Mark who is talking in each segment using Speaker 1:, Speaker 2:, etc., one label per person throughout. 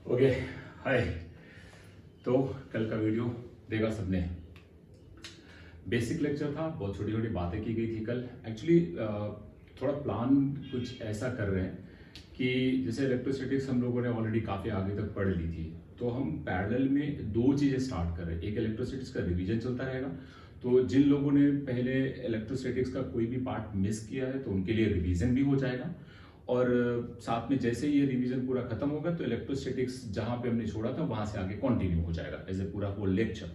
Speaker 1: Okay. हाय। तो कल का वीडियो देखा सबने। बेसिक लेक्चर था, बहुत छोटी छोटी बातें की गई थी कल। एक्चुअली थोड़ा प्लान कुछ ऐसा कर रहे हैं कि जैसे इलेक्ट्रोस्टैटिक्स हम लोगों ने ऑलरेडी काफ़ी आगे तक पढ़ ली थी, तो हम पैरेलल में दो चीज़ें स्टार्ट कर रहे हैं। एक इलेक्ट्रोस्टैटिक्स का रिवीजन चलता रहेगा, तो जिन लोगों ने पहले इलेक्ट्रोस्टैटिक्स का कोई भी पार्ट मिस किया है तो उनके लिए रिवीजन भी हो जाएगा। और साथ में जैसे ही ये रिवीजन पूरा खत्म होगा तो इलेक्ट्रोस्टैटिक्स जहां पे हमने छोड़ा था वहां से आगे कंटिन्यू हो जाएगा एज ए पूरा whole lecture.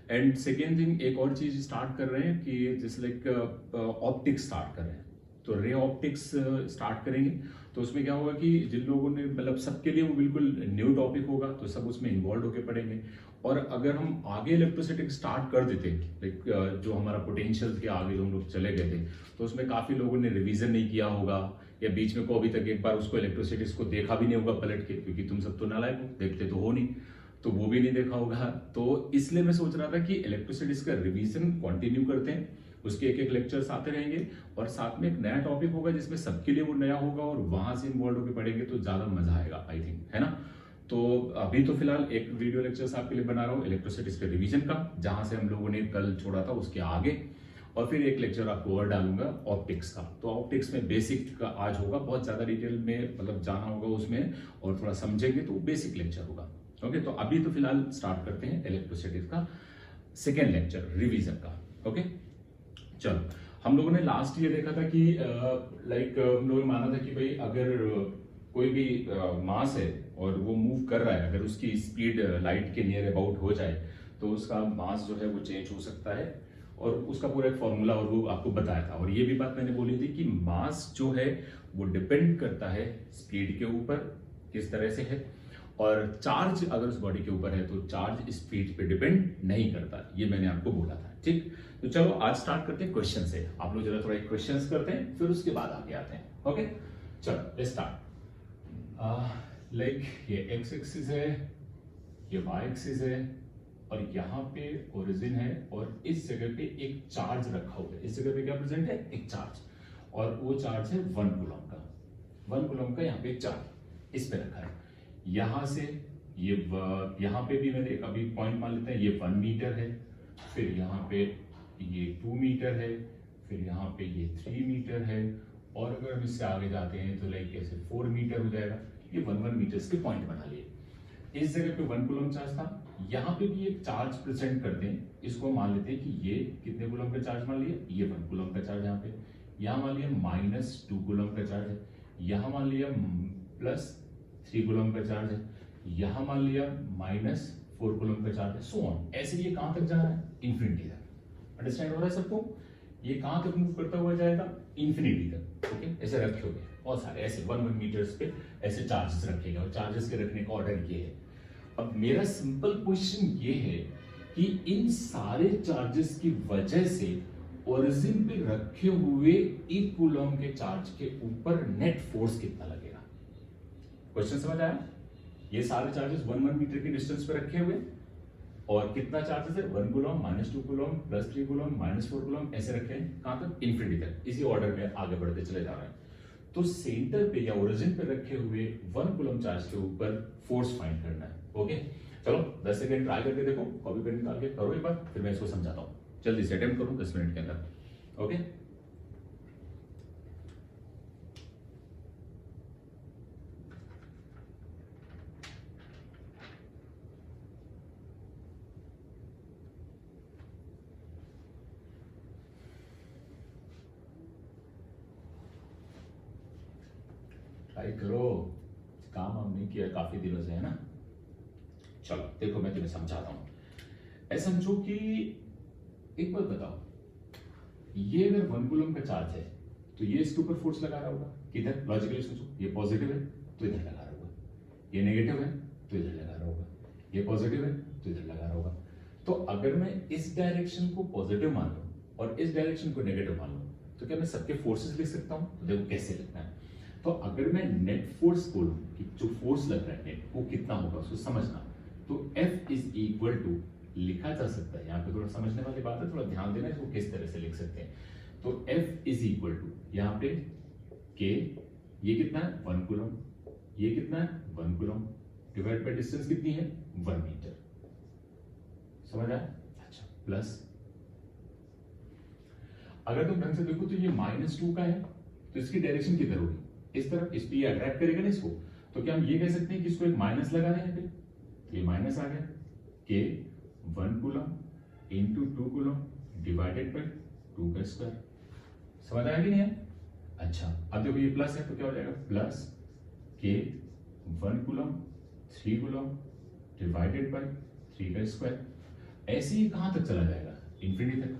Speaker 1: And second thing, एक और चीज स्टार्ट कर रहे हैं कि जैसे लाइक ऑप्टिक्स स्टार्ट कर रहे हैं, तो रे ऑप्टिक्स स्टार्ट करेंगे। तो उसमें क्या होगा कि जिन लोगों ने मतलब सबके लिए वो बिल्कुल न्यू टॉपिक होगा, तो सब उसमें इन्वॉल्व होकर पढ़ेंगे। और अगर हम आगे इलेक्ट्रोस्टैटिक्स स्टार्ट कर देते लाइक जो हमारा पोटेंशियल के आगे जो हम लोग चले गए थे, तो उसमें काफी लोगों ने रिवीजन नहीं किया होगा, या बीच में को अभी तक एक बार उसको इलेक्ट्रोस्टैटिक्स को देखा भी नहीं होगा पलट के, क्योंकि तुम सब तो नालायक हो, देखते तो हो नहीं, तो वो भी नहीं देखा होगा। तो इसलिए मैं सोच रहा था कि इलेक्ट्रोस्टैटिक्स का रिवीजन कंटिन्यू करते हैं, उसके एक एक लेक्चर्स आते रहेंगे, और साथ में एक नया टॉपिक होगा जिसमें सबके लिए वो नया होगा, और वहां से इन्वॉल्व होकर पढ़ेंगे तो ज्यादा मजा आएगा आई थिंक, है ना। तो अभी तो फिलहाल एक वीडियो लेक्चर्स आपके लिए बना रहा हूँ इलेक्ट्रोस्टैटिक्स के रिवीजन का, जहां से हम लोगों ने कल छोड़ा था उसके आगे, और फिर एक लेक्चर आपको और डालूंगा ऑप्टिक्स का। तो ऑप्टिक्स में बेसिक का आज होगा, बहुत ज्यादा डिटेल में मतलब जाना होगा उसमें, और थोड़ा समझेंगे तो बेसिक लेक्चर होगा। ओके, तो अभी तो फिलहाल स्टार्ट करते हैं इलेक्ट्रोस्टैटिक्स का सेकेंड लेक्चर रिवीजन का। ओके, चलो। हम लोगों ने लास्ट ये देखा था कि लाइक हम लोगों ने माना था कि भाई अगर कोई भी मास है और वो मूव कर रहा है, अगर उसकी स्पीड लाइट के नियर अबाउट हो जाए तो उसका मास जो है वो चेंज हो सकता है, और उसका पूरा एक फॉर्मूला और वो आपको बताया था। और ये भी बात मैंने बोली थी कि मास जो है वो डिपेंड करता है स्पीड के ऊपर किस तरह से है, और चार्ज अगर उस बॉडी के ऊपर है तो चार्ज स्पीड पे डिपेंड नहीं करता, ये मैंने आपको बोला था। ठीक, तो चलो आज स्टार्ट करते हैं क्वेश्चन से। आप लोग जरा थोड़ा क्वेश्चंस करते हैं, फिर उसके बाद आगे आते हैं। ओके, चलो लेट्स स्टार्ट। लाइक ये एक्स एक्सिस है, ये वाई एक्सिस है, और यहाँ पे ओरिजिन है, और इस जगह पे एक चार्ज रखा हुआ है। इस जगह पे क्या प्रेजेंट है? एक चार्ज, और वो चार्ज है 1 कूलम का। 1 कूलम का यहाँ पे एक चार्ज इस पे रखा है। यहां से ये यहाँ पे भी मैंने एक अभी पॉइंट मान लेते हैं, ये 1 मीटर है, फिर यहाँ पे ये 2 मीटर है, फिर यहाँ पे ये 3 मीटर है, और अगर हम इससे आगे जाते हैं तो लाइक ऐसे 4 मीटर हो जाएगा। ये 1 मीटर्स के पॉइंट बना लिए। इस जगह पे 1 कूलम चार्ज था, यहाँ पे भी एक चार्ज प्रेजेंट करते हैं, इसको मान लेते हैं कि ये कितने कूलम का चार्ज मान लिया? ये 1 कूलम का चार्ज यहाँ पे। यहाँ मान लिया -2 कूलम का चार्ज है, यहाँ मान लिया +3 कूलम का चार्ज है, यहाँ मान लिया -4 कूलम का चार्ज है, सो ऑन। ऐसे ये कहां तक जा रहा है? इंफिनिटी तक। अंडरस्टैंड हो रहा है सबको? ये कहां तक मूव करता हुआ जाएगा? इंफिनिटी तक। ओके, ऐसे रखे हुए बहुत सारे ऐसे 1 मीटर्स पे ऐसे चार्जेस रखेगा, और चार्जेस के रखने का ऑर्डर ये है। अब मेरा सिंपल क्वेश्चन ये है कि इन सारे चार्जेस की वजह से ओरिजिन पे रखे हुए 1 कूलम के चार्ज के ऊपर नेट फोर्स कितना लगेगा? क्वेश्चन समझ आया? ये सारे चार्जेस 1 मीटर की डिस्टेंस पे रखे हुए, और कितना चार्जेस है? 1 कूलम, -2 कूलम, +3 कूलम, -4 कूलम, ऐसे रखे हैं कहां तक? इंफिनिटी तक। इसी ऑर्डर में आगे बढ़ते चले जा रहे हैं। तो सेंटर पे या ओरिजिन पे रखे हुए 1 कूलम चार्ज के ऊपर फोर्स फाइंड करना है। ओके, चलो 10 सेकंड ट्राई करके देखो, कॉपी पेन निकाल के करो एक बार, फिर मैं इसको समझाता हूं। जल्दी से अटेम्प्ट करो 10 मिनट के अंदर। ओके, ट्राई करो, काम हम नहीं किया काफी दिनों से, है ना। चलो देखो मैं तुम्हें समझाता हूं। ऐसा समझो कि एक बात बताओ, ये अगर 1 कूलम का चार्ज है तो ये इसके ऊपर फोर्स लगा रहा होगा किधर? लॉजिकली सोचो, ये पॉजिटिव है तो इधर लगा रहा होगा, ये नेगेटिव है तो इधर लगा रहा होगा, ये पॉजिटिव है तो इधर लगा रहा होगा। तो अगर मैं इस डायरेक्शन को पॉजिटिव मान लूं और इस डायरेक्शन को नेगेटिव मान लूं, तो क्या मैं सबके फोर्सेस लिख सकता हूं? तो देखो कैसे लिखना है। तो अगर मैं नेट फोर्स बोलूं कि जो फोर्स लग रहा है नेट, वो कितना होगा उसको समझना। तो F इज इक्वल टू लिखा जा सकता है, यहाँ पे थोड़ा समझने वाली बात है, थोड़ा ध्यान देना इसको किस तरह से लिख सकते हैं। तो F इज इक्वल टू यहाँ पे K, ये कितना है? 1 कूलम, ये कितना है? 1 कूलम, डिवाइड बाय डिस्टेंस कितनी है 1 मीटर। समझ आया? अच्छा, प्लस अगर तुम ढंग से देखो तो ये -2 का है, तो इसकी डायरेक्शन किधर होगी? इस तरफ। इस पे ये अट्रैक्ट करेगा ना इसको, तो क्या हम ये कह सकते हैं कि इसको एक माइनस लगा रहे हैं पे, ये माइनस आ गया के 1 coulomb into 2 coulomb divided by 2 का स्क्वायर। समझ आया कि नहीं है? अच्छा, अब देखो ये प्लस है तो क्या हो जाएगा प्लस के 1 कूलम 3 कूलम डिवाइडेड बाय 3 का स्क्वायर। ऐसे ही कहां तक चला जाएगा? इंफिनिटी तक।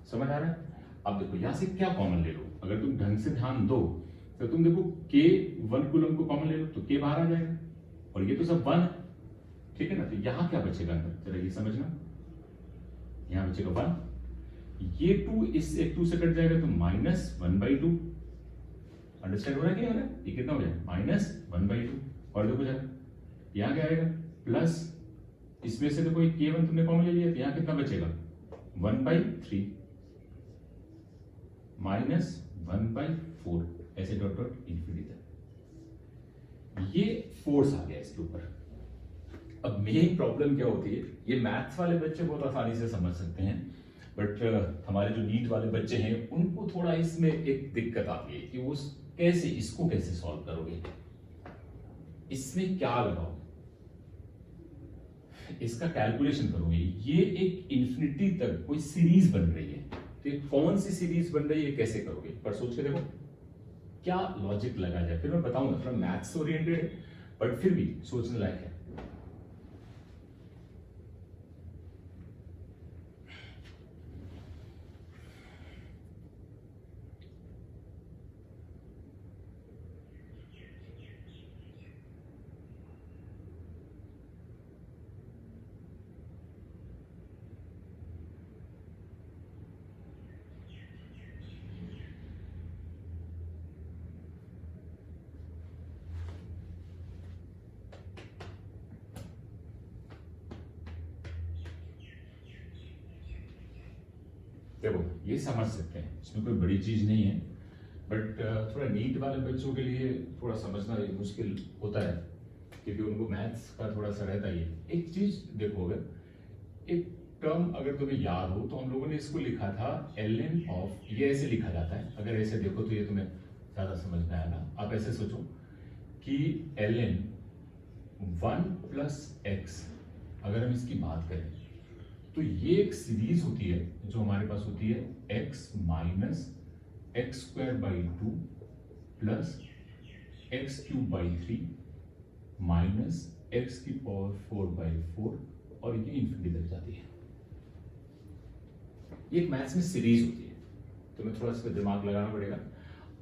Speaker 1: समझ आ रहा है? अब देखो यहां से क्या कॉमन ले लो, अगर तुम ढंग से ध्यान दो तो तुम देखो के 1 कूलम को कॉमन ले लो तो के बाहर आ जाएगा, और ये तो सब 1 है, ठीक है ना? तो यहां क्या बचेगा अंदर, जरा ये समझना। यहां बचेगा 1, ये 2 इस एक 2 से कट जाएगा तो -1/2। अंडरस्टैंड हो रहा है कि नहीं हो रहा है? ये कितना हो गया -1/2। और देखो जरा यहां क्या आएगा प्लस, इसमें से देखो k1 तुमने कॉमन ले लिया तो यहां कितना बचेगा 1/3 -1/4, ऐसे डॉट डॉट इंफिनिटी तक। ये फोर्स आ गया इसके ऊपर। अब मेन प्रॉब्लम क्या होती है, ये मैथ्स वाले बच्चे बहुत आसानी से समझ सकते हैं, बट हमारे जो नीट वाले बच्चे हैं उनको थोड़ा इसमें एक दिक्कत आती है कि वो कैसे इसको कैसे सॉल्व करोगे, इसमें क्या लगाओ, इसका कैलकुलेशन करोगे। ये एक इंफिनिटी तक कोई सीरीज बन रही है, तो ये कौन सी सीरीज बन रही है, कैसे करोगे, पर सोच के देखो क्या लॉजिक लगा जाए, फिर मैं बताऊंगा। थोड़ा मैथ्स ओरिएंटेड है बट फिर भी सोचने लायक है। देखो ये समझ सकते हैं, इसमें कोई बड़ी चीज नहीं है, बट थोड़ा नीट वाले बच्चों के लिए थोड़ा समझना मुश्किल होता है, क्योंकि उनको मैथ्स का थोड़ा सा रहता ही है। एक चीज देखो, अगर एक टर्म अगर तुम्हें याद हो तो हम लोगों ने इसको लिखा था ln ऑफ, ये ऐसे लिखा जाता है, अगर ऐसे देखो तो ये तुम्हें ज्यादा समझ में आएगा। आप ऐसे सोचो कि ln 1 + x, अगर हम इसकी बात करें तो ये एक सीरीज होती है जो हमारे पास होती है x - x²/2 plus x³/3 minus x⁴/4, और ये इंफिनिटी तक जाती है। ये एक मैथ्स में सीरीज होती है, तुम्हें थोड़ा सा दिमाग लगाना पड़ेगा।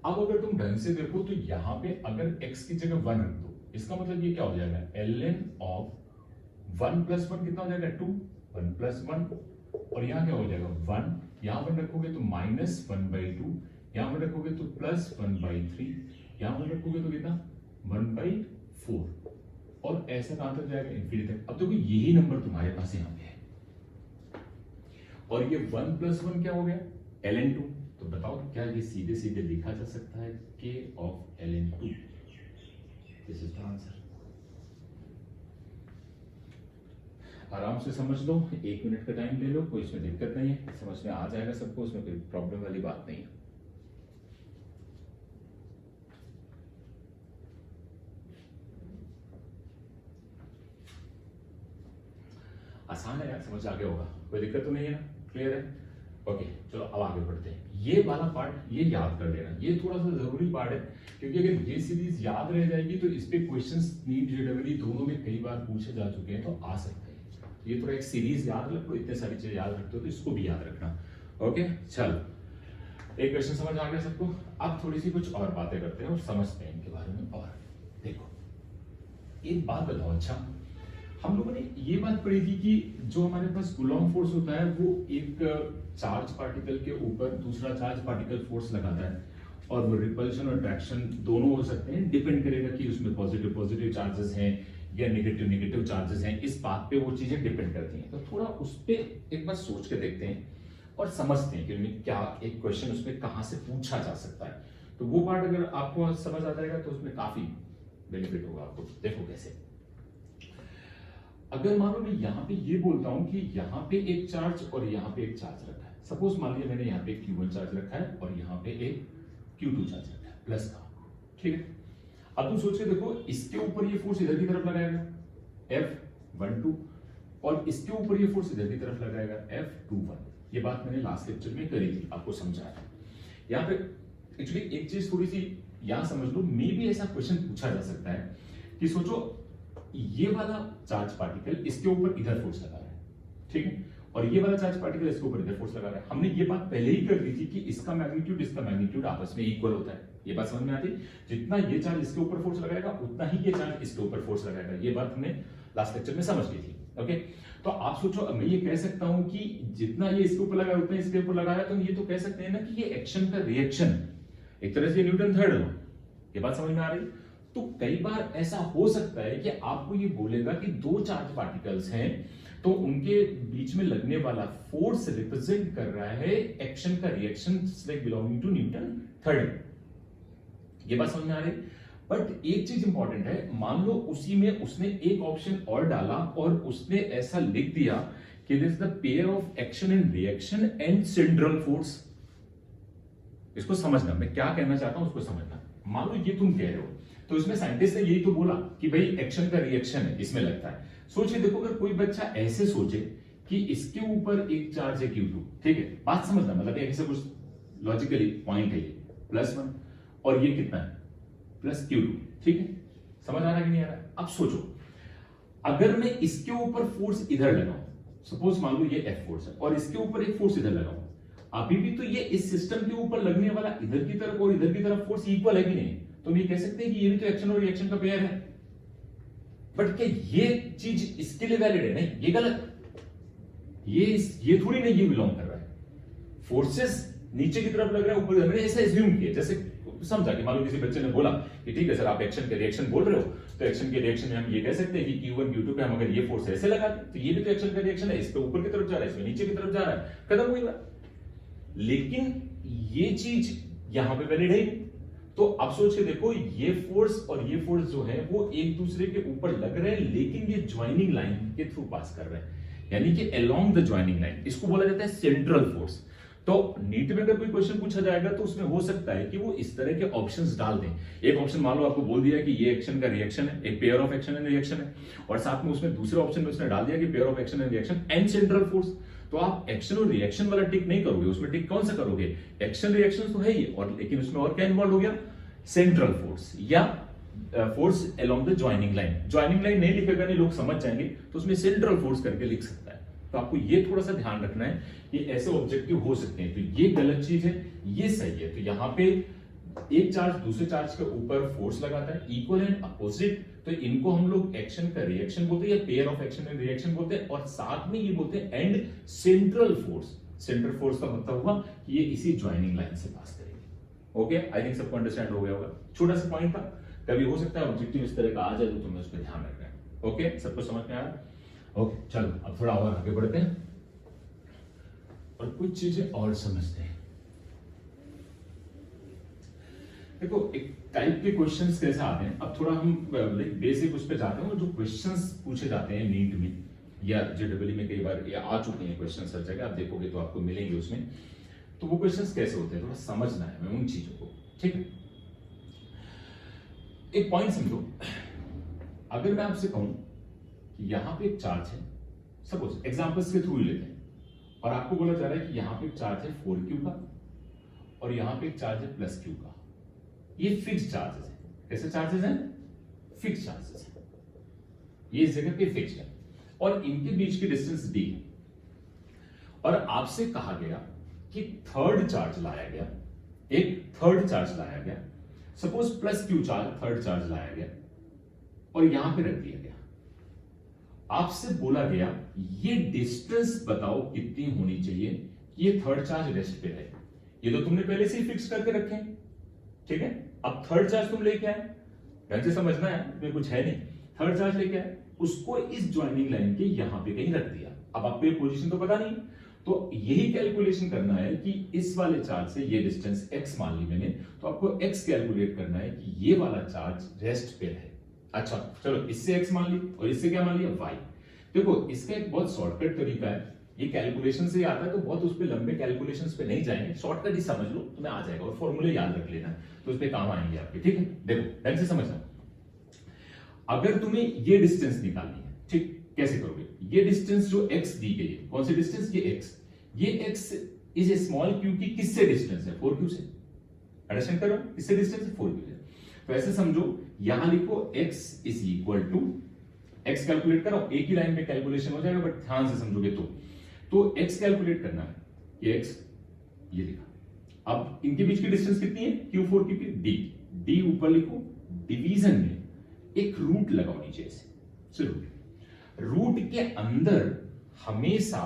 Speaker 1: अब अगर तुम ढंग से देखो तो यहां पे अगर x की जगह 1 रख दो, इसका मतलब ये क्या हो जाएगा ln ऑफ 1 + 1 कितना हो जाएगा 2, 1 + 1, और यहां क्या हो जाएगा 1, यहां पर रखोगे तो -1/2, यहां पर रखोगे तो +1/3, यहां पर रखोगे तो कितना 1/4, और ऐसा कहां तक जाएगा इंफिनिटी तक। अब देखो यही नंबर तुम्हारे पास यहां पे है, और ये 1 + 1 क्या हो गया ln 2। तो बताओ क्या ये सीधे सीधे लिखा जा सकता है k of ln 2? This is the answer. आराम से समझ लो, 1 मिनट का टाइम ले लो, कोई इसमें दिक्कत नहीं है, समझ में आ जाएगा सबको, उसमें कोई प्रॉब्लम वाली बात नहीं है। आसान है यार, समझ आ गया होगा, कोई दिक्कत तो नहीं है ना, क्लियर है? ओके चलो अब आगे बढ़ते हैं। ये वाला पार्ट ये याद कर लेना, ये थोड़ा सा जरूरी पार्ट है, क्योंकि अगर ये सीरीज याद रह जाएगी तो इस पे क्वेश्चंस नीट जेईई दोनों में कई बार पूछे जा चुके हैं, तो आ सकते हैं। ये थोड़ा एक सीरीज याद रखो, इतने सारी चीजें याद रखते हो तो इसको भी याद रखना। ओके चलो, एक क्वेश्चन समझ आ गया सबको। अब थोड़ी सी कुछ और बातें करते हैं और समझते हैं इनके बारे में। और देखो एक बात बताओ, अच्छा हम लोगों ने ये बात पढ़ी थी कि जो हमारे पास कूलॉम फोर्स होता है वो एक चार्ज पार्टिकल के ऊपर दूसरा चार्ज पार्टिकल फोर्स लगाता है, और वो रिपल्शन और अट्रैक्शन दोनों हो सकते हैं, डिपेंड करेगा कि उसमें पॉजिटिव चार्जेस हैं या नेगेटिव चार्जेस हैं, इस बात पे वो चीजें डिपेंड करती हैं। तो थोड़ा उस पर एक बार सोच के देखते हैं और समझते हैं कि उन्हें क्या एक क्वेश्चन उसमें कहां से पूछा जा सकता है। तो वो पार्ट अगर आपको समझ आ जाएगा तो उसमें काफी बेनिफिट होगा आपको। देखो कैसे, अगर मान लो मैं यहाँ पे ये बोलता हूं कि यहाँ पे एक चार्ज और यहाँ पे एक चार्ज रखा है, सपोज मान लिया मैंने यहाँ पे Q1 चार्ज रखा है और यहाँ पे एक Q2 चार्ज रखा है प्लस का, ठीक है। अब तुम सोच के देखो, इसके ऊपर ये फोर्स इधर की तरफ लगाएगा F12 और इसके ऊपर ये फोर्स इधर की तरफ लगाएगा F21। ये बात मैंने लास्ट लेक्चर में करी थी, आपको समझाया। यहाँ पे एक्चुअली एक चीज थोड़ी सी यहां समझ लो, मे भी ऐसा क्वेश्चन पूछा जा सकता है कि सोचो ये वाला चार्ज पार्टिकल इसके ऊपर इधर फोर्स लगा रहा है, ठीक है, और ये वाला चार्ज पार्टिकल इसके ऊपर इधर फोर्स लगा रहा है। हमने ये बात पहले ही कर दी थी कि इसका मैग्नीट्यूड आपस में इक्वल होता है। ये बात समझ में आती है, जितना ये चार्ज इसके ऊपर फोर्स लगाएगा उतना ही ये चार्ज इसके ऊपर फोर्स लगाएगा। ये बात हमने लास्ट लेक्चर में समझ ली थी, ओके। तो आप सोचो, मैं ये कह सकता हूं कि जितना ये इसके ऊपर लगाया उतना इसके ऊपर लगाया, तो ये तो कह सकते हैं ना कि ये एक्शन का रिएक्शन, एक तरह से न्यूटन थर्ड लॉ। ये बात समझ में आ रही? तो कई बार ऐसा हो सकता है कि आपको ये बोलेगा कि दो चार्ज पार्टिकल्स हैं, तो उनके बीच में लगने वाला फोर्स रिप्रेजेंट कर रहा है एक्शन का reaction like belonging to Newton third. ये बात समझ में आ रही? बट एक चीज इंपॉर्टेंट है, मान लो उसी में उसने एक ऑप्शन और डाला और उसने ऐसा लिख दिया कि this is the pair of action and reaction and central force. इसको समझना, मैं क्या कहना चाहता हूं उसको समझना। मान लो ये तुम कह रहे हो, तो इसमें साइंटिस्ट ने यही तो बोला कि भाई एक्शन का रिएक्शन है इसमें लगता है। सोचिए देखो, अगर कोई बच्चा ऐसे सोचे कि इसके ऊपर एक चार्ज है Q2, ठीक है, बात समझना, मतलब ऐसे कुछ लॉजिकली पॉइंट है ये +1 और ये कितना है +Q2, ठीक है, समझ आ रहा है कि नहीं आ रहा है? अब सोचो, अगर मैं इसके ऊपर फोर्स इधर लगाऊं, सपोज मान लो ये F फोर्स है और इसके ऊपर एक फोर्स इधर लगाऊं, अभी भी तो ये इस सिस्टम के ऊपर लगने वाला इधर की तरफ और इधर की तरफ फोर्स इक्वल है कि नहीं? तो हम ये कह सकते हैं कि ये भी तो एक्शन और रिएक्शन का पेयर है। बट क्या ये चीज इसके लिए वैलिड है? नहीं, ये गलत। ये थोड़ी नहीं ये बिलोंग कर रहा है। फोर्सेस नीचे की तरफ लग रहा है, ऊपर मैंने ऐसा एज्यूम किया, जैसे समझा कि मान लो किसी बच्चे ने बोला कि ठीक है सर आप एक्शन के रिएक्शन बोल रहे हो, तो एक्शन के रिएक्शन में हम ये कह सकते हैं कि Q1 Q2 पे हम अगर ये फोर्स ऐसे लगा तो ये भी तो एक्शन का रिएक्शन है, इस पे ऊपर की तरफ जा रहा है, इसमें नीचे की तरफ जा रहा है, खत्म हुई बात। लेकिन ये चीज यहां पे वैलिड है। तो अब सोच के देखो, ये फोर्स और ये फोर्स जो है वो एक दूसरे के ऊपर लग रहे हैं, लेकिन ये ज्वाइनिंग लाइन के थ्रू पास कर रहे हैं, यानी कि अलोंग द ज्वाइनिंग लाइन। इसको बोला जाता है सेंट्रल फोर्स। तो नीट में अगर कोई क्वेश्चन पूछा जाएगा तो उसमें हो सकता है कि वो इस तरह के ऑप्शंस डाल दें। एक ऑप्शन मान लो आपको बोल दिया कि ये एक्शन का रिएक्शन है, एक pair of action and reaction है, और साथ में उसमें दूसरे ऑप्शन में उसने डाल दिया कि pair of action and reaction and central force. तो आप एक्शन और रिएक्शन वाला टिक नहीं करोगे, उसमें टिक कौन सा करोगे? एक्शन रिएक्शन तो है ही, और लेकिन उसमें और क्या इन्वॉल्व हो गया? सेंट्रल फोर्स या force along the joining line. Joining line नहीं लिखेगा, नहीं लोग समझ जाएंगे, तो उसमें सेंट्रल फोर्स करके लिख सकता है। तो आपको ये थोड़ा सा ध्यान रखना है कि ऐसे ऑब्जेक्टिव हो सकते हैं। तो ये गलत चीज है, ये सही है। तो यहां पे एक चार्ज दूसरे चार्ज के ऊपर फोर्स लगाता है, इक्वल एंड अपोजिट, तो इनको हम लोग एक्शन का रिएक्शन बोलते हैं या pair of action and reaction बोलते हैं, और साथ में ये बोलते हैं and central force. Central force का मतलब हुआ कि ये इसी ज्वाइनिंग लाइन से पास करेगी। ओके, आई थिंक सबको अंडरस्टैंड हो गया होगा। छोटा सा पॉइंट था, कभी हो सकता है ऑब्जेक्टिव इस तरह का आ जाए तो तुम्हें उस पर ध्यान रखना है। ओके, सबको समझ में आ रहा? ओके, चलो अब थोड़ा और आगे बढ़ते हैं और कुछ चीजें और समझते हैं। देखो, एक टाइप के क्वेश्चंस कैसे आते हैं, अब थोड़ा हम बेसिक उस पर जाते हैं। और जो क्वेश्चंस पूछे जाते हैं नीट में या जेडब्ल्यू में, कई बार ये आ चुके हैं क्वेश्चंस हर जगह, आप देखोगे तो आपको मिलेंगे उसमें। तो वो क्वेश्चंस कैसे होते हैं थोड़ा समझना है मैं उन चीजों को, ठीक है। एक पॉइंट समझो, अगर मैं आपसे कहूं कि यहां पे एक चार्ज है, सपोज एग्जांपल्स के थ्रू लेते हैं, और आपको बोला जा रहा है कि यहां पे एक चार्ज है 4Q का और यहां पे एक चार्ज है +Q का। ये फिक्स चार्जेस है। कैसे चार्जेस हैं? फिक्स चार्जेस है। ये इस जगह पे फिक्स है और इनके बीच की डिस्टेंस d है, और आपसे कहा गया कि थर्ड चार्ज लाया गया, एक थर्ड चार्ज लाया गया, suppose +Q charge third charge लाया गया और यहां पे रख दिया गया। आपसे बोला गया ये डिस्टेंस बताओ कितनी होनी चाहिए कि ये थर्ड चार्ज रेस्ट पे रहे। ये तो तुमने पहले से ही फिक्स करके रखे हैं, ठीक है। अब थर्ड चार्ज तुम लेके आए, ढंग से समझना है, इसमें कुछ है नहीं। थर्ड चार्ज लेके आए, उसको इस ज्वाइनिंग लाइन के यहां पे कहीं रख दिया। अब आपको ये पोजीशन तो पता नहीं, तो यही कैलकुलेशन करना है कि इस वाले चार्ज से ये डिस्टेंस x मान ली मैंने, तो आपको x कैलकुलेट करना है कि ये वाला चार्ज रेस्ट पे है। अच्छा चलो, इससे x मान ली और इससे क्या मान लिया y। देखो इसका एक बहुत शॉर्टकट तरीका है, ये कैलकुलेशन से आता है तो बहुत उस पे लंबे कैलकुलेशंस पे नहीं जाएंगे, शॉर्टकट ही समझ लो तुम्हें आ जाएगा, और फॉर्मूले याद रख लेना तो उस पे काम आएंगे आपके, ठीक है। देखो ढंग से समझना, अगर तुम्हें ये डिस्टेंस निकालनी है, ठीक, कैसे करोगे? ये डिस्टेंस जो x दी गई है, कौन सी डिस्टेंस? ये x is a small Q की किससे डिस्टेंस है? 4q से। अंडरस्टैंड करो, किससे डिस्टेंस है? 4q से। तो ऐसे समझो, यहां लिखो x is equal to, x calculate करो, एक ही लाइन में कैलकुलेशन हो जाएगा, बट ध्यान से समझोगे तो x कैलकुलेट करना है, ये x ये लिखा। अब इनके बीच की डिस्टेंस कितनी है? q4 की d ऊपर लिखो, डिवीजन में एक रूट लगाओ नीचे से, रूट के अंदर हमेशा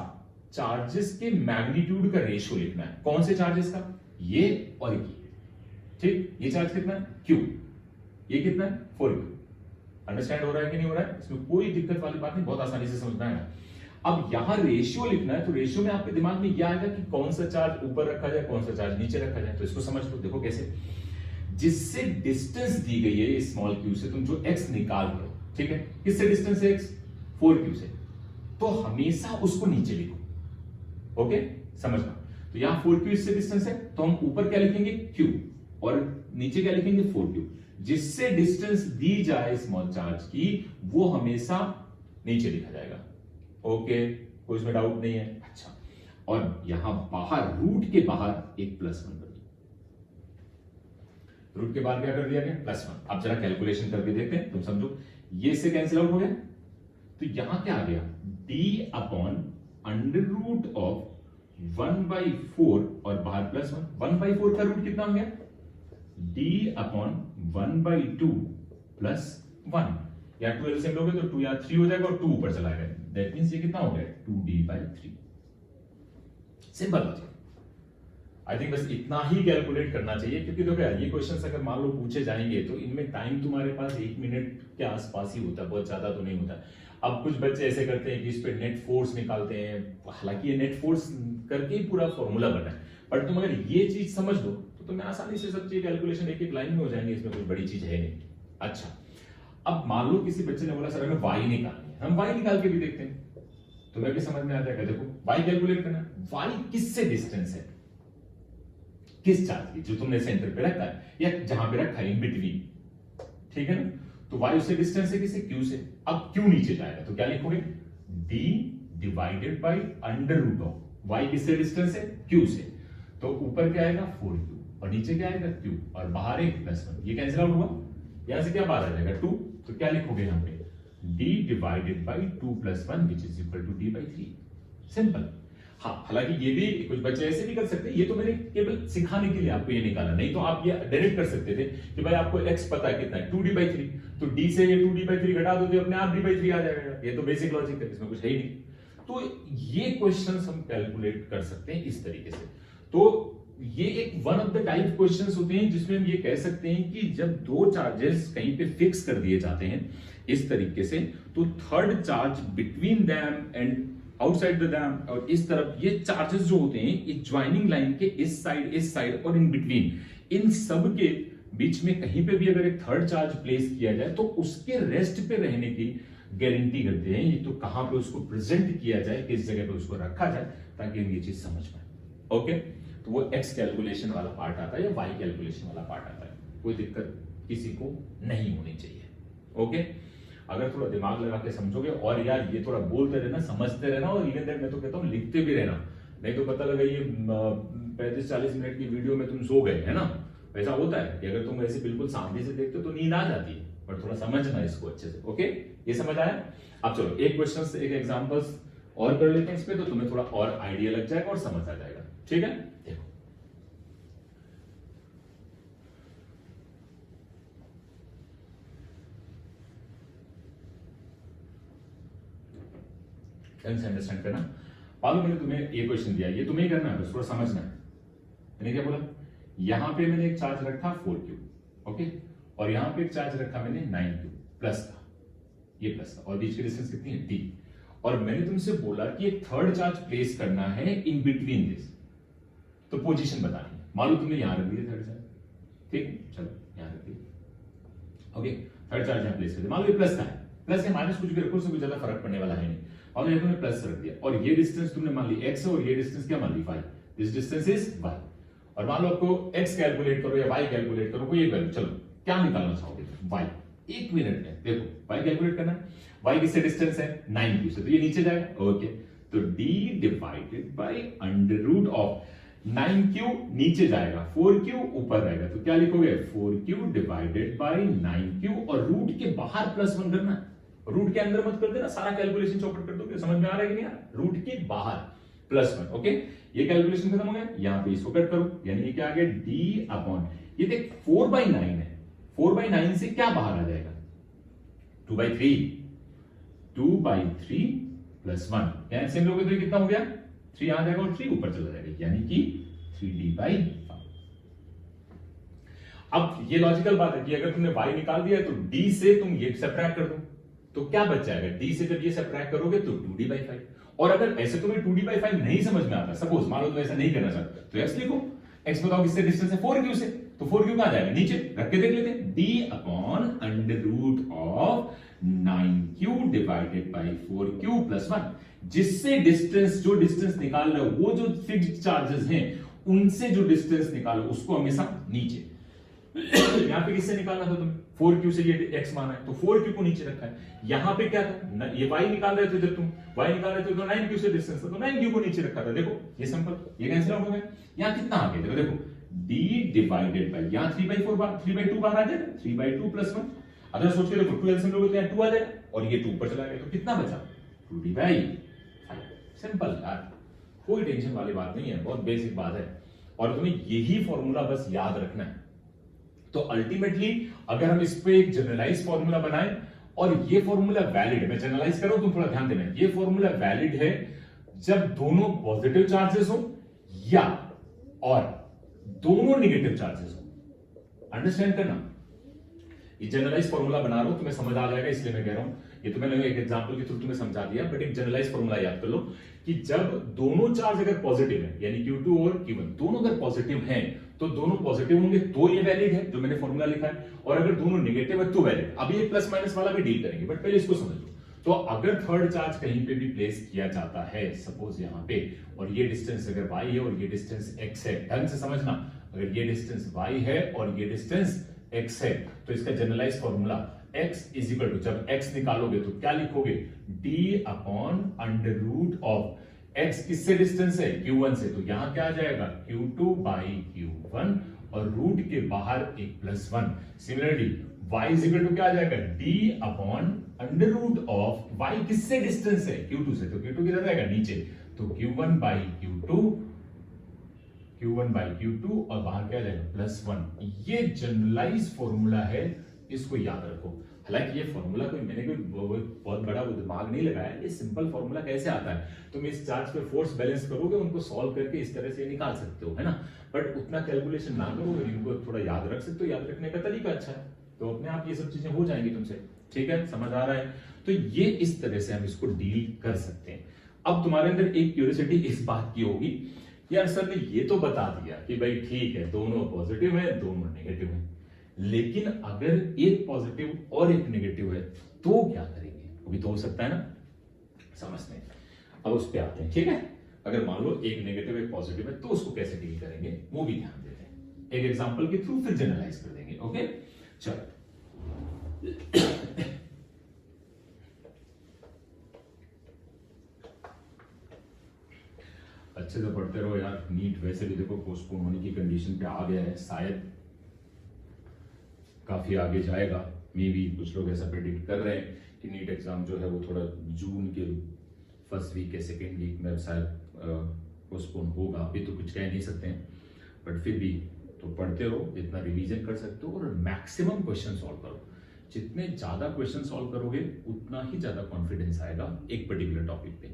Speaker 1: चार्जेस के मैग्नीट्यूड का रेशियो लिखना है। कौन से चार्जेस का? ये और ये, ठीक। ये चार्ज कितना है? Q। ये कितना है? 4Q। अंडरस्टैंड हो रहा है कि नहीं हो रहा है? इसमें कोई दिक्कत वाली बात नहीं, बहुत आसानी से समझना है। अब यहां रेशियो लिखना है, तो रेशियो में आपके दिमाग में यह आएगा कि कौन सा चार्ज ऊपर रखा जाए, कौन सा चार्ज नीचे रखा जाए। तो इसको समझ लो, देखो कैसे, जिससे डिस्टेंस दी गई है स्मॉल q से, तुम जो x निकाल रहे हो, ठीक है, किससे डिस्टेंस है? x 4q से, तो हमेशा उसको नीचे लिखो, ओके, समझना। तो यहां 4q इससे डिस्टेंस है, तो हम ऊपर क्या लिखेंगे? q, और नीचे क्या लिखेंगे? 4q। जिससे डिस्टेंस दी जाए स्मॉल चार्ज की, वो हमेशा नीचे लिखा जाएगा, ओके, कोई इसमें डाउट नहीं है? अच्छा, और यहां बाहर, रूट के बाहर एक +1 कर, रूट के बाहर क्या कर दिया गया? +1। अब जरा कैलकुलेशन करके देखते हैं, तुम समझो, ये इससे कैंसिल आउट हो गया, तो यहां क्या आ गया? d upon under root of 1/4 और बाहर +1। 1/4 का रूट कितना हो गया? d upon 1/2 +1। या 2 एलसीएम लोगे तो 2 या 3 हो जाएगा, और 2 ऊपर चला गया, दैट मींस ये कितना हो गया? 2d/3। Simple logic. I think बस इतना ही कैलकुलेट करना चाहिए, क्योंकि देखो यार, ये क्वेश्चंस अगर मान लो पूछे जाएंगे तो इनमें टाइम तुम्हारे पास 1 मिनट के आसपास ही होता है, बहुत ज्यादा तो नहीं होता। अब कुछ बच्चे ऐसे करते हैं कि इस पे नेट फोर्स निकालते हैं, हालांकि ये नेट फोर्स करके ही पूरा फॉर्मूला बना है, बट तुम अगर ये चीज समझ लो तो तुम्हें आसानी से सब चीज कैलकुलेशन एक एक लाइन में हो जाएंगे, इसमें कोई बड़ी चीज है नहीं। अच्छा, अब मान लो किसी बच्चे ने बोला सर हमें y निकालनी है, हम y निकाल के भी देखते हैं, तुम्हें भी समझ में आ जाएगा। देखो y कैलकुलेट करना, y किससे डिस्टेंस है? किस चार्ज की? जो तुमने सेंटर पे रखा है या जहां पे रखा है, इन बिटवीन, ठीक है ना। तो y उससे डिस्टेंस है किससे? q से। अब q नीचे जाएगा तो क्या लिखोगे? d divided by under root of y किससे डिस्टेंस है? q से। तो ऊपर क्या आएगा? 4q, और नीचे क्या आएगा? q, और बाहर एक +1। ये कैंसिल आउट हुआ, यहां से क्या बाहर आ जाएगा? 2। तो क्या लिखोगे यहां पे? d divided by 2 + 1 which is equal to d/3। Simple. हाँ, हालांकि ये भी कुछ बच्चे ऐसे भी कर सकते हैं, ये तो मैंने केवल सिखाने के लिए आपको ये निकाला, नहीं तो आप ये डायरेक्ट कर सकते थे कि भाई आपको x पता है कितना है, 2d/3, तो d से ये 2d/3 घटा दो तो अपने आप d/3 आ जाएगा। ये तो बेसिक लॉजिक है, इसमें कुछ है ही नहीं। तो ये क्वेश्चंस हम कैलकुलेट कर सकते हैं इस तरीके से। तो ये एक one of the type questions होते हैं जिसमें हम ये कह सकते हैं कि जब दो चार्जेस कहीं पे फिक्स कर दिए जाते हैं इस तरीके से, तो third charge between them and outside the dam, और इस तरफ ये चार्जेस जो होते हैं इस ज्वाइनिंग लाइन के इस साइड और इन बिटवीन, इन सब के बीच में कहीं पे भी अगर एक थर्ड चार्ज प्लेस किया जाए तो उसके रेस्ट पे रहने की गारंटी करते हैं। ये तो कहां पे उसको प्रेजेंट किया जाए, किस जगह पे उसको रखा जाए, ताकि हम ये चीज समझ पाए। ओके, तो वो एक्स कैलकुलेशन वाला पार्ट आता है या वाई कैलकुलेशन वाला पार्ट आता है, कोई दिक्कत किसी को नहीं होनी चाहिए। ओके, अगर थोड़ा दिमाग लगा के समझोगे, और यार ये थोड़ा बोलते रहना, समझते रहना, और इवन दैट मैं तो कहता हूँ लिखते भी रहना, नहीं तो पता लगा ये 35-40 मिनट की वीडियो में तुम सो गए, है ना। वैसा होता है कि अगर तुम ऐसे बिल्कुल शांति से देखते हो तो नींद आ जाती है, पर थोड़ा समझना इसको अच्छे से। ओके, ये समझ आया? अब चलो एक क्वेश्चन, एक एग्जाम्पल्स और कर लेते हैं इसमें, तो तुम्हें थोड़ा और आइडिया लग जाएगा और समझ आ जाएगा। ठीक है, देखो अंडरस्टैंड करना। मालूम मैंने तुम्हें ये क्वेश्चन दिया, ये तुम्हें ही करना है, बस थोड़ा समझना है। मैंने क्या बोला, यहां पे मैंने एक चार्ज रखा 4q, ओके, और यहां पे एक चार्ज रखा मैंने 9q प्लस का, ये प्लस का, और बीच की डिस्टेंस कितनी है? d। और मैंने तुमसे बोला कि एक थर्ड चार्ज प्लेस करना है इन बिटवीन दिस, तो पोजीशन बतानी है। मालूम तुमने यहां रख दिया थर्ड चार्ज, ठीक, चलो यहां रख दिया। ओके, थर्ड चार्ज यहां प्लेस कर दिया, मान लो ये प्लस का है, प्लस या माइनस कुछ भी रखो, उससे कोई ज्यादा फर्क पड़ने वाला है नहीं। और ये तुमने प्लस रख दिया, और ये डिस्टेंस तुमने मान ली x है और ये डिस्टेंस क्या मान ली y, this distance is y। और मान लो आपको x कैलकुलेट करो या y कैलकुलेट करो, कोई एक वैल्यू, चलो क्या निकालना चाहोगे, y, 1 मिनट में देखो y कैलकुलेट करना है, y किससे डिस्टेंस है 9q से, तो ये नीचे जाएगा, ओके। तो d divided by under root of 9q नीचे जाएगा, 4q ऊपर रहेगा, तो क्या लिखोगे 4q डिवाइडेड बाय 9q, और रूट के बाहर +1 करना है, रूट के अंदर मत कर देना, सारा कैलकुलेशन चौपट कर दोगे, समझ में आ रहा है कि नहीं आ रहा, रूट के बाहर +1, ओके। ये कैलकुलेशन खत्म हो गया, यहां पे इसको कट करो, यानी ये क्या आ गया d अपॉन, ये देख 4/9 है, 4/9 से क्या बाहर आ जाएगा 2/3, 2/3 +1, यहां से लोगे तो कितना हो गया 3 आ जाएगा और 3 ऊपर चला जाएगा, यानी कि 3d/5। अब ये लॉजिकल बात है कि अगर तुमने y निकाल दिया तो d से तुम ये सब्ट्रैक्ट कर दो, तो क्या बच जाएगा, d से जब ये सब्ट्रैक्ट करोगे तो 2d/5। और अगर ऐसे तुम्हें 2d/5 नहीं समझ में आता, सपोज मान लो तुम ऐसा नहीं करना चाहते, तो x लिखो, x बताओ किससे डिस्टेंस है 4q से, तो 4q कहां जाएगा नीचे, रख के देख लेते हैं, d upon under root of 9q divided by 4q +1, जिससे डिस्टेंस, जो डिस्टेंस निकाल रहे हो वो जो फिक्स्ड चार्जेस हैं उनसे जो डिस्टेंस निकालो उसको हमेशा नीचे। यहां पे किससे निकालना था तुम्हें, 4q से ये x माना है तो 4q को नीचे रखा है, यहां पे क्या था ये y निकाल रहे थे, जब तुम y निकाल रहे थे तो 9q से डिस्टेंस था तो 9q को नीचे रखा था, देखो ये सिंपल, ये कैंसिल आउट हो गया, यहां कितना आ गया देखो d डिवाइडेड बाय, यहां 3/4 बार 3/2 बार आ जाएगा, 3/2 +1, अगर सोच के देखो 2 एलसीएम लोगे तो यहां 2 आ जाएगा और ये 2 ऊपर चला गया, तो कितना बचा 2d/5, सिंपल यार, कोई टेंशन वाली बात नहीं है, बहुत बेसिक बात है, और तुम्हें यही फॉर्मूला बस याद रखना है। तो अल्टीमेटली अगर हम इस पे एक जनरलाइज फॉर्मूला बनाएं, और ये फॉर्मूला वैलिड है, मैं जनरलाइज कर रहा हूं, तुम थोड़ा ध्यान देना, ये फॉर्मूला वैलिड है जब दोनों पॉजिटिव चार्जेस हो या और दोनों नेगेटिव चार्जेस हो, अंडरस्टैंड करना, ये जनरलाइज फॉर्मूला बना रहा हूं, तुम्हें समझ आ जाएगा इसलिए मैं कह रहा हूं, ये तो मैंने एक एग्जांपल के थ्रू तुम्हें समझा दिया, बट एक जनरलाइज फॉर्मूला याद कर लो कि जब दोनों चार्ज अगर पॉजिटिव है, यानी Q2 और Q1 दोनों अगर पॉजिटिव हैं, तो दोनों पॉजिटिव होंगे तो ये वैलिड है जो मैंने फॉर्मूला लिखा है, और अगर दोनों नेगेटिव है तो वैलिड। अभी ये प्लस माइनस वाला भी डील करेंगे, बट पहले इसको समझ लो। तो अगर थर्ड चार्ज कहीं पे भी प्लेस किया जाता है, सपोज यहां पे, और ये डिस्टेंस अगर y है और ये डिस्टेंस x है, ढंग से समझना, अगर ये डिस्टेंस y है और ये डिस्टेंस x है, तो इसका generalize formula x is equal to, जब x निकालोगे तो क्या लिखोगे d upon under root of x किससे डिस्टेंस है q1 से, तो यहां क्या आ जाएगा q2/q1, और रूट के बाहर एक +1। Similarly y is equal to क्या आ जाएगा d upon under root of y किससे डिस्टेंस है q2 से, तो q2 किधर जाएगा नीचे, तो q1/q2 और बाहर क्या जाएगा +1। ये जनरलाइज फॉर्मूला है, इसको याद रखो। हालांकि ये फॉर्मूला कोई मैंने कोई बहुत बड़ा वो दिमाग नहीं लगाया, ये सिंपल फॉर्मूला कैसे आता है, तुम इस चार्ज पे फोर्स बैलेंस करोगे, उनको सॉल्व करके इस तरह से निकाल सकते हो, है ना, बट उतना कैलकुलेशन ना करो, इनको थोड़ा याद रख सकते हो, याद रखने का तरीका अच्छा है, तो अपने आप ये सब चीजें हो जाएंगी तुमसे, ठीक है, समझ आ रहा है। तो ये इस तरह से हम इसको डील कर सकते हैं। अब तुम्हारे अंदर एक क्यूरियोसिटी इस बात की होगी, यार सर ने ये तो बता दिया कि भाई ठीक है दोनों पॉजिटिव है दोनों नेगेटिव है, लेकिन अगर एक पॉजिटिव और एक नेगेटिव है तो क्या करेंगे, वो भी तो हो सकता है ना, समझते हैं। अब उस पे आते हैं, ठीक है। अगर मान लो एक नेगेटिव एक पॉजिटिव है तो उसको कैसे डील करेंगे वो भी ध्यान देते हैं, एक एग्जांपल के थ्रू फिर जनरलाइज कर देंगे, ओके। चलो अच्छे से पढ़ते रहो यार, नीट वैसे भी देखो पोस्टपोन होने की कंडीशन पे आ गया है, शायद काफी आगे जाएगा, मे भी कुछ लोग ऐसा प्रेडिक्ट कर रहे हैं कि नीट एग्जाम जो है वो थोड़ा जून के फर्स्ट वीक या सेकेंड वीक में शायद पोस्टपोन होगा, अभी तो कुछ कह नहीं सकते हैं, बट फिर भी तो पढ़ते रहो, जितना रिवीजन कर सकते हो और मैक्सिमम क्वेश्चन सॉल्व करो, जितने ज्यादा क्वेश्चन सॉल्व करोगे उतना ही ज्यादा कॉन्फिडेंस आएगा एक पर्टिकुलर टॉपिक पे,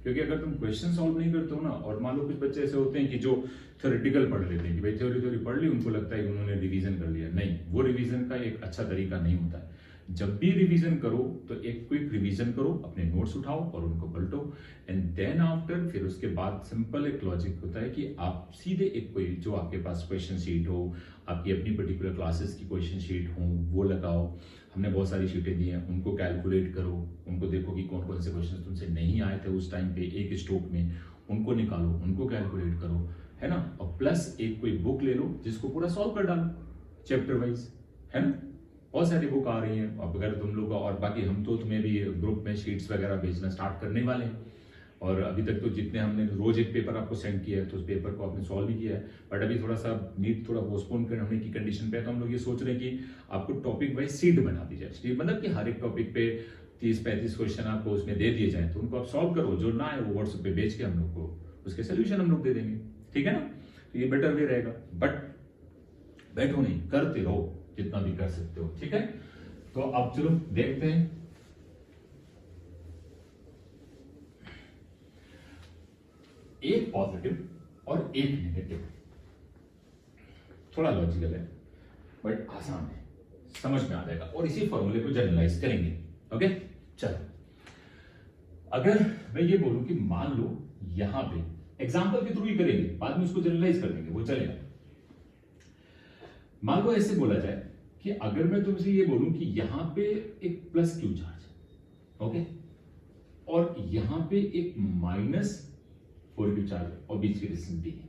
Speaker 1: क्योंकि अगर तुम क्वेश्चन सॉल्व नहीं करते हो ना, और मान लो कुछ बच्चे ऐसे होते हैं कि जो थ्योरेटिकल पढ़ लेते हैं कि भाई थ्योरी पढ़ ली, उनको लगता है कि उन्होंने रिवीजन कर लिया, नहीं, वो रिवीजन का एक अच्छा तरीका नहीं होता है। जब भी रिवीजन करो तो एक क्विक रिवीजन करो, अपने नोट्स उठाओ और उनको पलटो, एंड देन आफ्टर फिर उसके बाद सिंपल एक लॉजिक होता है कि आप सीधे एक कोई जो आपके पास क्वेश्चन शीट हो, आपकी अपनी पर्टिकुलर क्लासेस की क्वेश्चन शीट हो वो लगाओ। हमने बहुत सारी शीटें दी हैं, उनको कैलकुलेट करो, उनको देखो कि कौन कौन से क्वेश्चन तुमसे नहीं आए थे उस टाइम पे एक स्ट्रोक में, उनको निकालो, उनको कैलकुलेट करो, है ना। और प्लस एक कोई बुक ले लो जिसको पूरा सॉल्व कर डालो चैप्टर वाइज, है ना। बहुत सारी बुक आ रही हैं, अब अगर तुम लोग, और बाकी हम तो तुम्हें भी ग्रुप में शीट्स वगैरह भेजना स्टार्ट करने वाले हैं, और अभी तक तो जितने हमने रोज एक पेपर आपको सेंड किया है तो उस पेपर को आपने सॉल्व भी किया है, बट अभी थोड़ा सा नीट थोड़ा पोस्टपोन करने की कंडीशन पे है, तो हम लोग ये सोच रहे हैं कि आपको टॉपिक वाइज सीट बना दी जाए। सीट मतलब कि हर एक टॉपिक पे 30-35 क्वेश्चन आपको उसमें दे दिए जाए, तो उनको आप सॉल्व करो, जो ना है वो व्हाट्सएप पे भेज के हम लोग को उसके सोल्यूशन हम लोग दे देंगे, ठीक है ना। तो ये बेटर वे रहेगा, बट बैठो नहीं, करते रहो जितना भी कर सकते हो, ठीक है। तो अब चलो देखते हैं, एक पॉजिटिव और एक नेगेटिव, थोड़ा लॉजिकल है बट आसान है, समझ में आ जाएगा, और इसी फॉर्मूले को जनरलाइज करेंगे। ओके चलो, अगर मैं ये बोलूं कि मान लो यहां पे एग्जांपल के थ्रू ही करेंगे, बाद में उसको जनरलाइज कर देंगे, वो चलेगा। मान लो ऐसे बोला जाए कि अगर मैं तुमसे ये बोलूं कि यहां पे एक प्लस क्यू चार्ज है, ओके, और यहां पे एक -4 क्यू चार्ज है और बीच की डिस्टेंस भी है।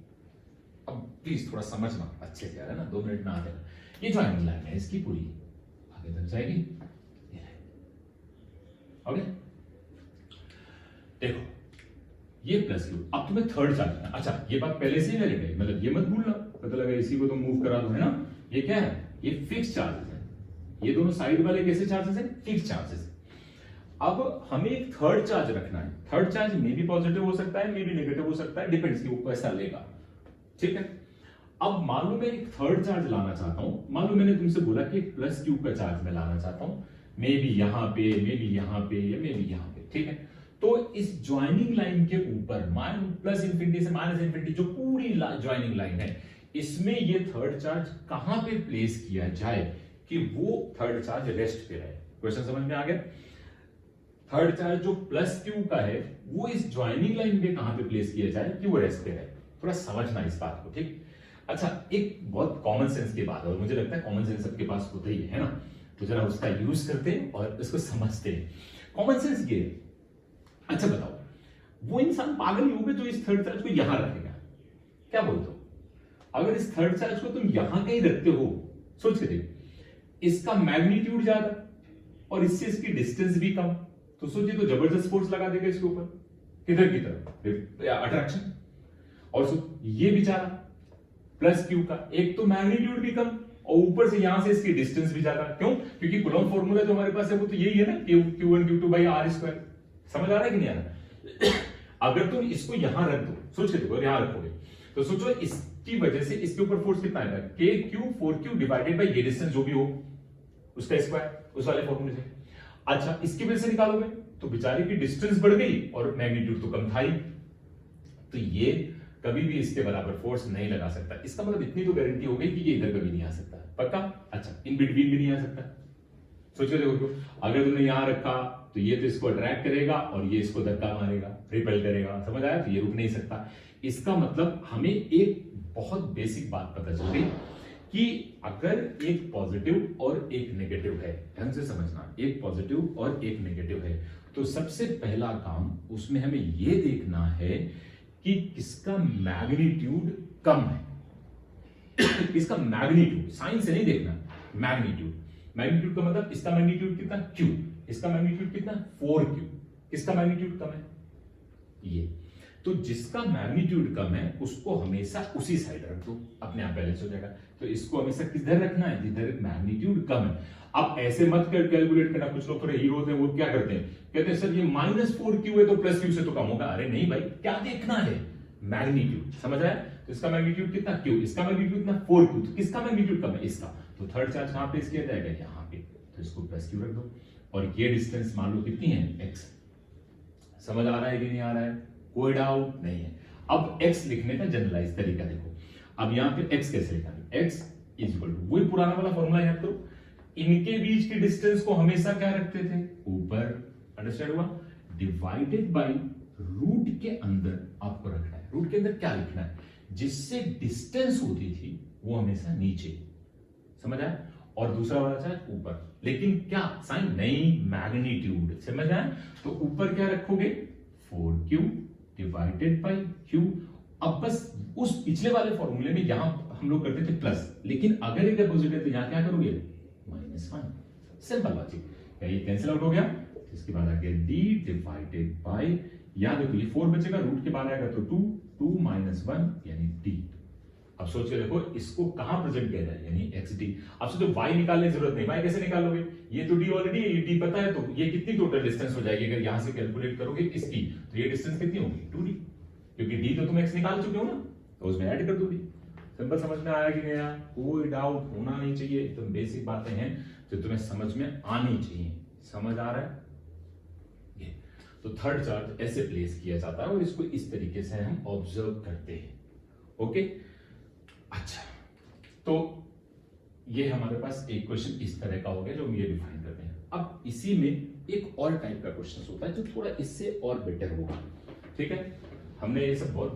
Speaker 1: अब प्लीज थोड़ा समझना अच्छे से, है ना, 2 मिनट में आ जाएगा। ये जो एंगल लाइन है इसकी पूरी आगे तक जाएगी, ओके। देखो ये प्लस क्यू, अब तुम्हें थर्ड चार्ज है, अच्छा ये बात पहले से ही वैलिड है, मतलब ये मत भूलना, पता लगा इसी को तुम मूव करा दो, है ना। ये क्या है, ये फिक्स चार्जेस है, ये दोनों साइड वाले कैसे चार्जेस है, फिक्स चार्जेस। अब हमें एक थर्ड चार्ज रखना है, थर्ड चार्ज मे भी पॉजिटिव हो सकता है, मे भी नेगेटिव हो सकता है, डिपेंड्स कि वो कैसा लेगा, ठीक है। अब मान लो मैं एक थर्ड चार्ज लाना चाहता हूं, मान लो मैंने तुमसे बोला कि प्लस क्यू का चार्ज मैं लाना चाहता हूं, मे बी यहां पे, मे बी यहां पे, या मे बी यहां पे, ठीक है। तो इस ज्वाइनिंग लाइन के ऊपर प्लस इंफिनिटी से माइनस इंफिनिटी जो पूरी ज्वाइनिंग लाइन है, इसमें ये थर्ड चार्ज कहां पे प्लेस किया जाए कि वो थर्ड चार्ज रेस्ट पे रहे। क्वेश्चन समझ में आ गया। थर्ड चार्ज जो प्लस क्यू का है वो इस ज्वाइनिंग लाइन पे कहां पे प्लेस किया जाए कि वो रेस्ट पे रहे, थोड़ा समझना इस बात को, ठीक। अच्छा, एक बहुत कॉमन सेंस की बात है और मुझे लगता है कॉमन सेंस सबके पास होता ही है ना, तो जरा उसका यूज करते हैं और इसको समझते हैं। कॉमन सेंस ये, अच्छा बताओ, वो इंसान पागल ही होगा जो इस थर्ड चार्ज को यहां रखेगा, क्या बोलते हो? अगर इस थर्ड चार्ज को तुम यहां कहीं रखते हो, सोच के देखो, इसका मैग्नीट्यूड ज्यादा और इससे इसकी डिस्टेंस भी कम, तो सोचिए तो जबरदस्त फोर्स लगा देगा इसके ऊपर, किधर की तरफ, अट्रैक्शन। और ये बेचारा प्लस क्यू का, एक तो मैग्नीट्यूड भी कम और ऊपर से यहां से इसकी डिस्टेंस भी ज्यादा, क्यों? क्योंकि कूलॉम फॉर्मूला जो हमारे पास है वो तो यही है ना, Q1 Q2 by r²। समझ आ रहा है कि नहीं आ रहा? अगर तुम इसको यहां रख दो, सोच के देखो, यहां रखोगे तो सोचो इसकी वजह से इसके ऊपर फोर्स कितना आएगा, KQ4Q डिवाइडेड बाय ये डिस्टेंस जो भी हो उसका स्क्वायर, उस वाले फॉर्मूले से। अच्छा, इसकी वजह से निकालोगे तो बेचारे की डिस्टेंस बढ़ गई और मैग्नीट्यूड तो कम था ही, तो ये कभी भी इसके बराबर फोर्स नहीं लगा सकता। इसका मतलब इतनी तो गारंटी हो गई कि ये इधर कभी नहीं आ सकता, पक्का। अच्छा, इन बिटवीन भी नहीं आ सकता, सोचो देखो, अगर तुमने यहां रखा तो ये तो इसको अट्रैक्ट करेगा और ये इसको धक्का मारेगा, रिपेल करेगा, समझ आया? तो ये रुक नहीं सकता। इसका मतलब हमें एक बहुत बेसिक बात पता चल गई कि अगर एक पॉजिटिव और एक नेगेटिव है, ढंग से समझना, एक पॉजिटिव और एक नेगेटिव है, तो सबसे पहला काम उसमें हमें यह देखना है कि किसका मैग्नीट्यूड कम है। इसका मैग्नीट्यूड, साइन से नहीं देखना, मैग्नीट्यूड। मैग्नीट्यूड का मतलब इसका मैग्नीट्यूड कितना, Q, इसका मैग्नीट्यूड कितना, 4Q, किसका मैग्नीट्यूड कम है, ये। तो जिसका मैग्नीट्यूड कम है उसको हमेशा उसी साइड रख दो, अपने आप बैलेंस हो जाएगा। तो इसको हमेशा किधर रखना है, जिधर मैग्नीट्यूड कम है। अब ऐसे मत कर कैलकुलेट करना, कुछ लोग थोड़े हीरो होते हैं, वो क्या करते हैं, कहते हैं सर ये -4Q है तो +Q से तो कम होगा। अरे नहीं भाई, क्या देखना है, मैग्नीट्यूड, समझ आया? तो इसका मैग्नीट्यूड कितना, Q, इसका मैग्नीट्यूड कितना, 4Q, तो किसका मैग्नीट्यूड कम है, इसका। तो थर्ड चार्ज कहां प्लेस किया जाएगा, यहां पे, तो इसको +Q रख दो। और ये डिस्टेंस मान लो कितनी है, x। समझ आ रहा है कि नहीं आ रहा है, कोई डाउट नहीं है। अब x लिखने का जनरलाइज तरीका देखो, अब यहां पे x कैसे लिखा है, x इज इक्वल टू वही पुराना वाला फॉर्मूला याद करो, इनके बीच की डिस्टेंस को हमेशा क्या रखते थे, ऊपर। अंडरस्टैंड हुआ? डिवाइडेड बाय रूट के अंदर आपको रखना है। रूट के अंदर क्या लिखना है, जिससे डिस्टेंस होती थी वो हमेशा नीचे, समझ आया? और दूसरा वाला था ऊपर, लेकिन क्या साइन नहीं, मैग्नीट्यूड, समझ आया? तो ऊपर क्या रखोगे, 4q डिवाइडेड बाय q। अब बस उस पिछले वाले फॉर्मूले में यहां हम लोग करते थे प्लस, लेकिन अगर एक अपोजिट है तो यहां क्या करोगे, -1। Simple logic. क्या ये कैंसिल आउट हो गया? इसके बाद आ गया d डिवाइडेड बाय, याद रखो ये 4 बचेगा, रूट के बाद आएगा तो 2 -1 यानी d। अब सोच के देखो इसको कहां प्रेजेंट किया जाए, यानी xt। अब सोचो y निकालने की जरूरत नहीं, y कैसे निकालोगे, ये तो d ऑलरेडी है, ये d पता है, तो ये कितनी टोटल डिस्टेंस हो जाएगी अगर यहां से कैलकुलेट करोगे इसकी, तो ये डिस्टेंस कितनी होगी, 2d, क्योंकि d तो तुम x निकाल चुके हो ना, तो उसमें ऐड कर दो d। सिंपल, समझ में आया कि नहीं आया? कोई डाउट होना नहीं चाहिए, एकदम बेसिक बातें हैं जो तुम्हें समझ में आनी चाहिए। समझ आ रहा है? ये तो थर्ड चार्ज ऐसे प्लेस किया जाता है और इसको इस तरीके से हम ऑब्जर्व करते हैं। ओके, अच्छा, तो ये हमारे पास एक क्वेश्चन इस तरह का हो गया जो हम ये डिफाइन करते हैं। अब इसी में एक और टाइप का क्वेश्चन होता है जो थोड़ा इससे और बेटर होगा। ठीक है, हमने ये सब बहुत